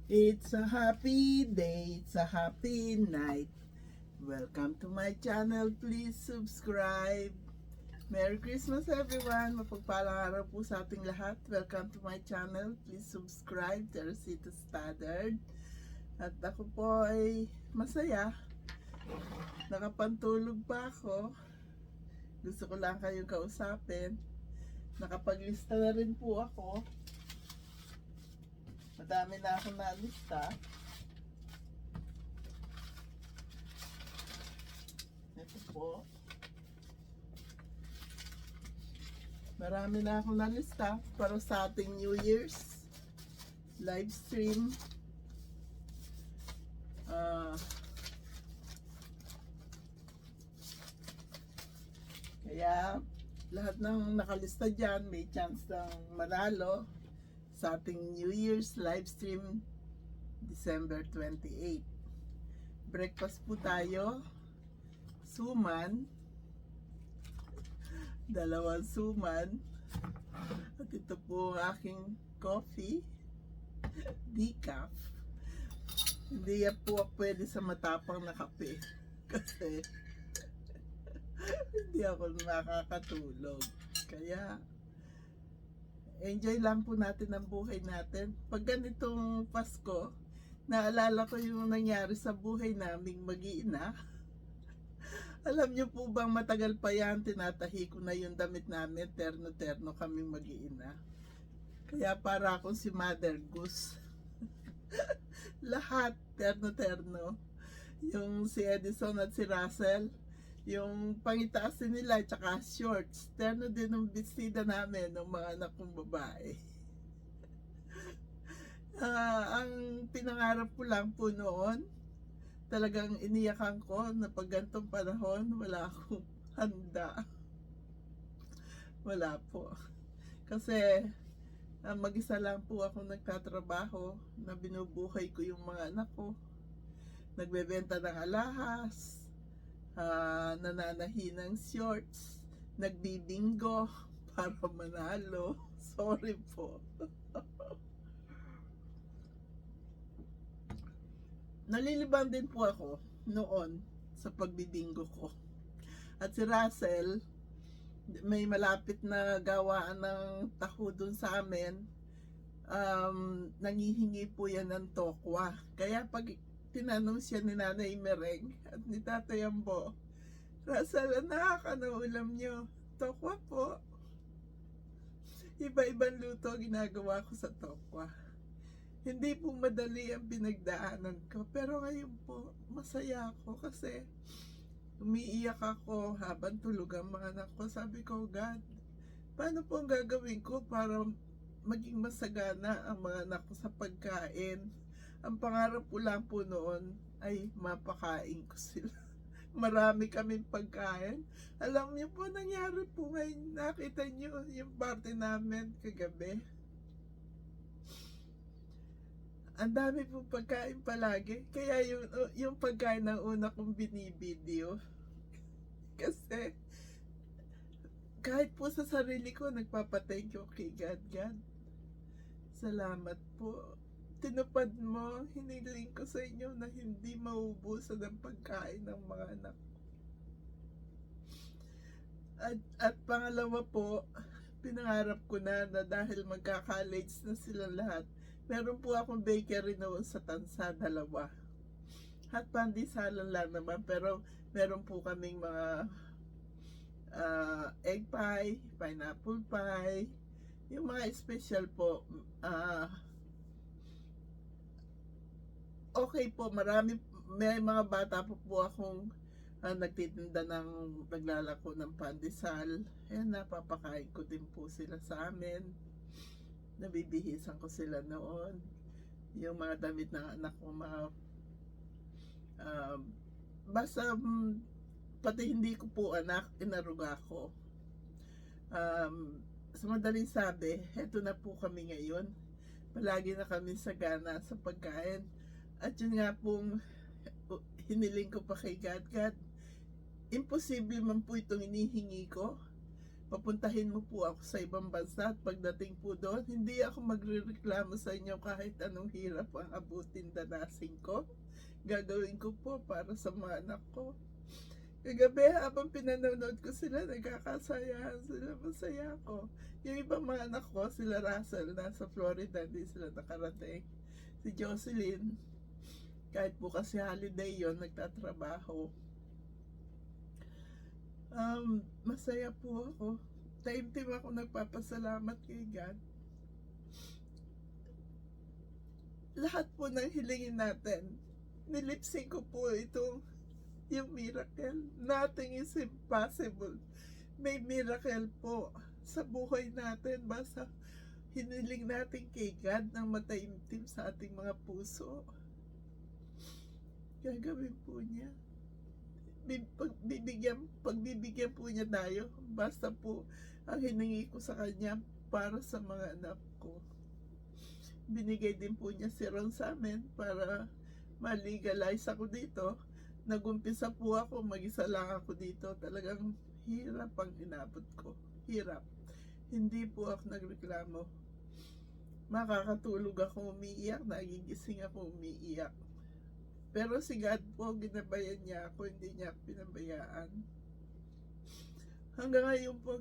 It's a happy day, it's a happy night. Welcome to my channel, please subscribe. Merry Christmas everyone, mapagpalang araw po sa ating lahat. Welcome to my channel, please subscribe, Teresita Stoddard. At ako po ay masaya, nakapantulog pa ako. Gusto ko lang kayong kausapin. Nakapaglista na rin po ako. Madami na akong nalista. Ito po. Marami na akong nalista para sa ating New Year's live stream. Kaya lahat ng nakalista dyan may chance ng manalo sa ating New Year's live stream December 28. Breakfast po tayo. Suman. Dalawang suman. At ito po ang aking coffee. Decaf. Hindi yan po pwede sa matapang na kape. Kasi hindi ako makakatulog. Kaya enjoy lang po natin ang buhay natin. Pag ganitong Pasko, naalala ko yung nangyari sa buhay naming mag-iina. Alam niyo po bang matagal pa yan, tinatahi ko na yung damit namin, terno-terno kaming mag-iina. Kaya para akong si Mother Goose. Lahat terno-terno. Yung si Edison at si Russell, yung pangitaas nila tsaka shorts, terno din ang bestida namin ng mga anak kong babae. Ang pinangarap ko lang po noon, talagang iniyakan ko na pag gantong panahon wala akong handa. Wala po. Kasi mag-isa lang po ako nagtatrabaho na binubuhay ko yung mga anak ko. Nagbebenta ng alahas, nananahi ng shorts, nagbibingo para manalo. Sorry po. Nalilibang din po ako noon sa pagbibingo ko. At si Russell, may malapit na gawaan ng taho dun sa amin. Nangihingi po yan ng tokwa. Kaya pag tinanong siya ni Nanay Mereng at ni Tatay Ambo, Russell, anak, ano ulam nyo? Tokwa po. Iba-ibang luto ginagawa ko sa tokwa. Hindi po madali ang pinagdaanan ko. Pero ngayon po, masaya ako kasi umiiyak ako habang tulog ang mga anak ko. Sabi ko, God, paano po ang gagawin ko para maging masagana ang mga anak ko sa pagkain? Ang pangarap ko lang po noon ay mapakain ko sila. Marami kaming pagkain. Alam niyo po, nangyari po ngayon, nakita niyo yung party namin kagabi. Ang dami po pagkain palagi. Kaya yung pagkain ng una kong binibideo. Kasi kahit po sa sarili ko, nagpapathank you kay God. God, salamat po. Tinupad mo, hiniling ko sa inyo na hindi maubusan ng pagkain ng mga anak ko. At pangalawa po, pinangarap ko na dahil magka-college na sila lahat, meron po akong bakery noon sa Tansa, dalawa. At pandisalan lang naman, pero meron po kaming mga egg pie, pineapple pie, yung mga special po. Okay po, may mga bata po akong nagtitinda naglalako ng pandesal. Ayan, napapakain ko din po sila sa amin. Nabibihisan ko sila noon. Yung mga damit ng anak ko, basta pati hindi ko po anak, inaruga ko. Sa madaling sabi, heto na po kami ngayon. Palagi na kami sagana sa pagkain. At yun nga pong hiniling ko pa kay God, God, imposible man po itong inihingi ko. papuntahin mo po ako sa ibang bansa at pagdating po doon, hindi ako magrereklamo sa inyo kahit anong hirap ang abutin danasin ko. Gagawin ko po para sa mga anak ko. Kagabi habang pinanonood ko sila, nagkakasayahan sila, masaya ako. Yung ibang mga anak ko, sila Russell, nasa Florida, hindi sila nakarating. Si Jocelyn, kahit po kasi holiday yon, nagtatrabaho. Masaya po ako. Taimtim ako nagpapasalamat kay God. Lahat po ng hilingin natin, nilipsing ko po itong yung miracle. Nothing is impossible. May miracle po sa buhay natin. Basta hiniling natin kay God ng mataimtim sa ating mga puso. Gagawin po niya. Pagbibigyan po niya tayo. Basta po ang hiningi ko sa kanya para sa mga anak ko. Binigay din po niya si Ron sa amin para ma-legalize ako dito. Nagumpisa po ako, mag-isa lang ako dito. Talagang hirap ang inabot ko. Hirap. Hindi po ako nagreklamo. Makakatulog ako umiiyak, nagigising ako umiiyak. Pero si God po, ginabayan niya ako, hindi niya ako pinabayaan. Hanggang ngayon po,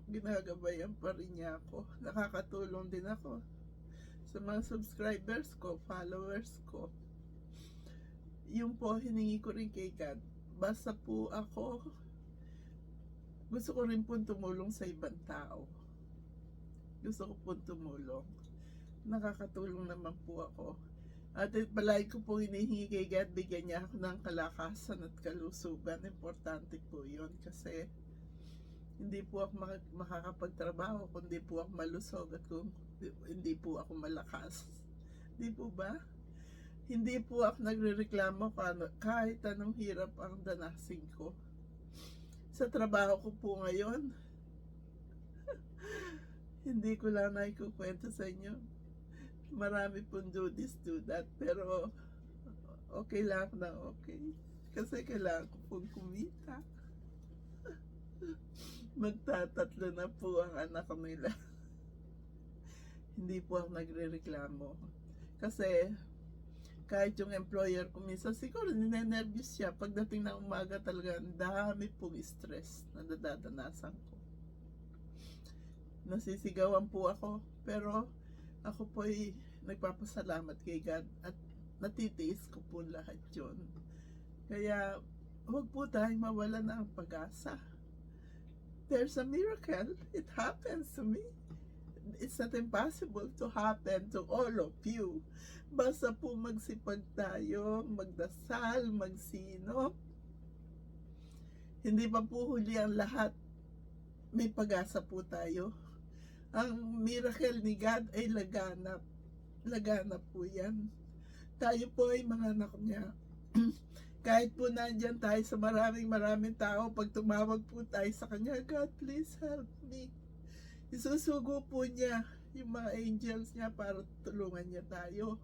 ginagabayan pa rin niya ako. Nakakatulong din ako sa mga subscribers ko, followers ko. Yung po, hiningi ko rin kay God. Basta po ako, gusto ko rin po tumulong sa ibang tao. Gusto ko po tumulong. Nakakatulong naman po ako. At palagi ko po hinihingi kay God, bigyan niya ako ng kalakasan at kalusugan. Importante po yun kasi hindi po ako makakapagtrabaho kung hindi po ako malusog at kung hindi po ako malakas. Hindi po ba? Hindi po ako nagrereklamo kahit anong hirap ang danasin ko. Sa trabaho ko po ngayon, hindi ko lang naikukwento sa inyo. Marami pong do this, do that, pero okay lang na okay. Kasi kailangan ko pong kumita. Magtatatlo na po ang anak nila. Hindi po ako nagrereklamo. Kasi kahit yung employer ko minsan siguro ninenervyos siya. Pagdating ng umaga talaga ang dami pong stress na nadadanasan ko. Nasisigawan po ako, pero ako po ay nagpapasalamat kay God at natitiis ko po lahat yun. Kaya huwag po tayong mawala ng pag-asa. There's a miracle. It happens to me. It's not impossible to happen to all of you. Basta po magsipag tayo, magdasal, magsinop. Hindi pa po huli ang lahat. May pag-asa po tayo. Ang miracle ni God ay laganap. Laganap po yan. Tayo po ay mga anak niya. Kahit po nandyan tayo sa maraming tao, pag tumawag po tayo sa kanya, God, please help me. Isusugo po niya yung mga angels niya para tulungan niya tayo.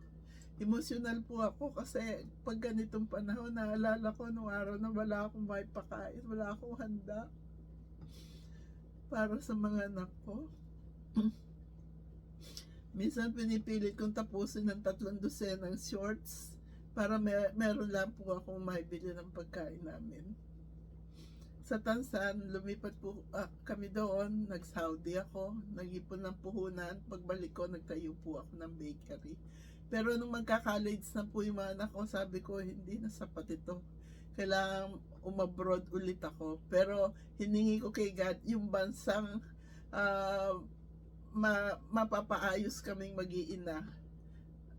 Emotional po ako kasi pag ganitong panahon, naalala ko nung araw na wala akong maipakain, wala akong handa para sa mga anak ko. Minsan pinipilit kong tapusin ng 3 dosenang shorts para meron lang po akong maibili ng pagkain namin. Sa Tansan, lumipat po kami doon, nag-Saudi ako, nag-ipon ng puhunan, pagbalik ko, nagtayo po ako ng bakery. Pero nung magka-college na po yung mga anak ko, sabi ko, hindi na sapat ito. Kailangan umabroad ulit ako. Pero hiningi ko kay God yung bansang mapapaayos kaming mag-iina.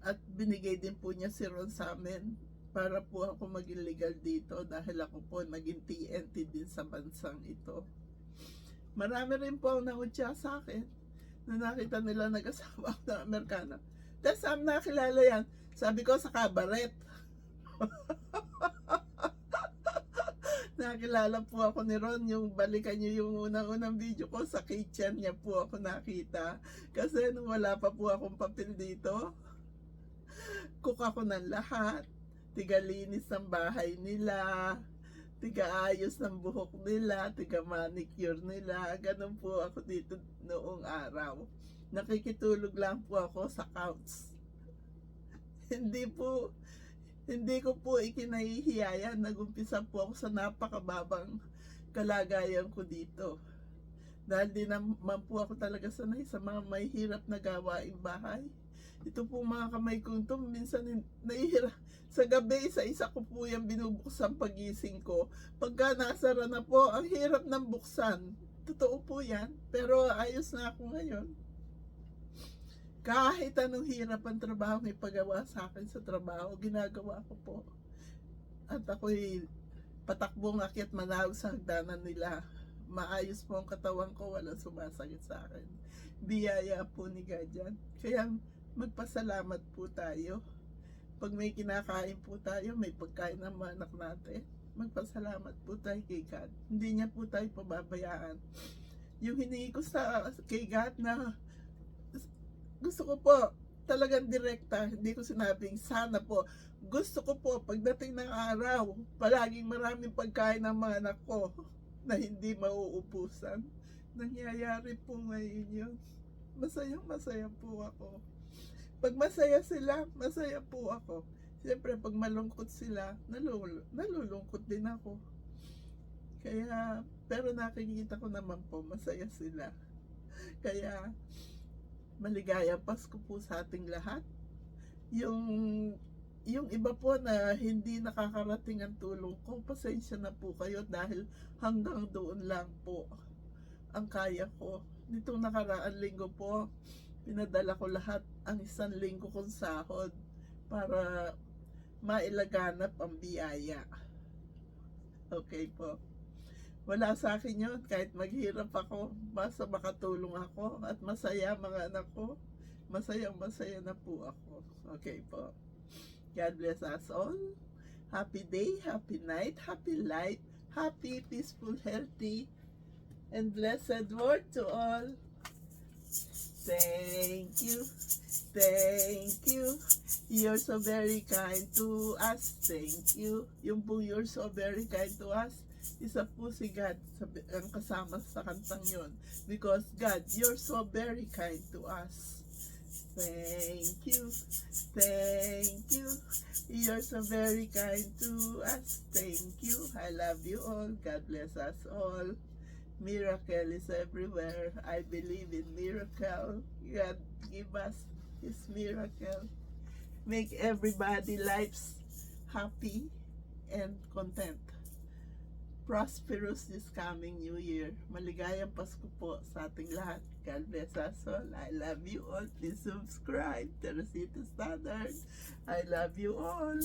At binigay din po niya si Ron sa amin para po ako maging legal dito dahil ako po naging TNT din sa bansang ito. Marami rin po ang nangutya sa akin na nakita nila nag-asawa ako ng Amerikana. Tapos saan nakilala yan? Sabi ko sa kabaret. Nakilala po ako ni Ron, yung balikan niyo yung unang-unang video ko, sa kitchen niya po ako nakita. Kasi nung wala pa po akong papel dito, cook ako ng lahat. Tigalinis ng bahay nila, tiga-ayos ng buhok nila, tiga-manicure nila. Ganun po ako dito noong araw. Nakikitulog lang po ako sa couch. Hindi po, hindi ko po ikinahihiyayan. Nagumpisa po ako sa napakababang kalagayan ko dito. Dahil di naman po ako talaga sanay sa mga mahihirap na gawaing bahay. Ito po mga kamay kong ito, minsan nahihirap. Sa gabi, isa ko po yung binubuksan pagising ko. Pagka nasara na po, ang hirap ng buksan. Totoo po yan, pero ayos na ako ngayon. Kahit anong hirap ang trabaho, may pagawa sa akin sa trabaho, ginagawa ko po. At ako'y patakbong akyat manawag sa hagdanan nila. Maayos po ang katawan ko, walang sumasakit sa akin. Biyaya po ni God yan. Kaya magpasalamat po tayo. Pag may kinakain po tayo, may pagkain ng mga anak natin, magpasalamat po tayo kay God. Hindi niya po tayo pababayaan. Yung hiningi ko kay God na gusto ko po talagang direkta, hindi ko sinabing sana po. Gusto ko po pagdating ng araw, palaging maraming pagkain ng mga anak ko na hindi mauubusan. Nangyayari po ngayon yun. Masaya po ako. Pag masaya sila, masaya po ako. Siyempre, pag malungkot sila, nalulungkot din ako. Kaya, pero nakikita ko naman po, masaya sila. Kaya, maligayang Pasko po sa ating lahat. Yung iba po na hindi nakakarating ang tulong ko, pasensya na po kayo dahil hanggang doon lang po ang kaya ko. Nitong nakaraan linggo po, pinadala ko lahat ang 1 linggo kong sahod para mailaganap ang biyaya. Okay po. Wala sa akin yun, kahit maghirap ako, basta makatulong ako at masaya mga anak ko, masaya na po ako. Okay po. God bless us all. Happy day, happy night, happy life, happy, peaceful, healthy, and blessed word to all. Thank you. Thank you. You're so very kind to us. Thank you. Yung po you're so very kind to us, isa po si God ang kasama sa kantang yon. Because God, you're so very kind to us. Thank you. Thank you. You're so very kind to us. Thank you. I love you all. God bless us all. Miracle is everywhere. I believe in miracle. God give us His miracle. Make everybody lives happy and content. Prosperous this coming New Year. Maligayang Pasko po sa ating lahat. God bless us all. I love you all. Please subscribe to Rosita Standard. I love you all.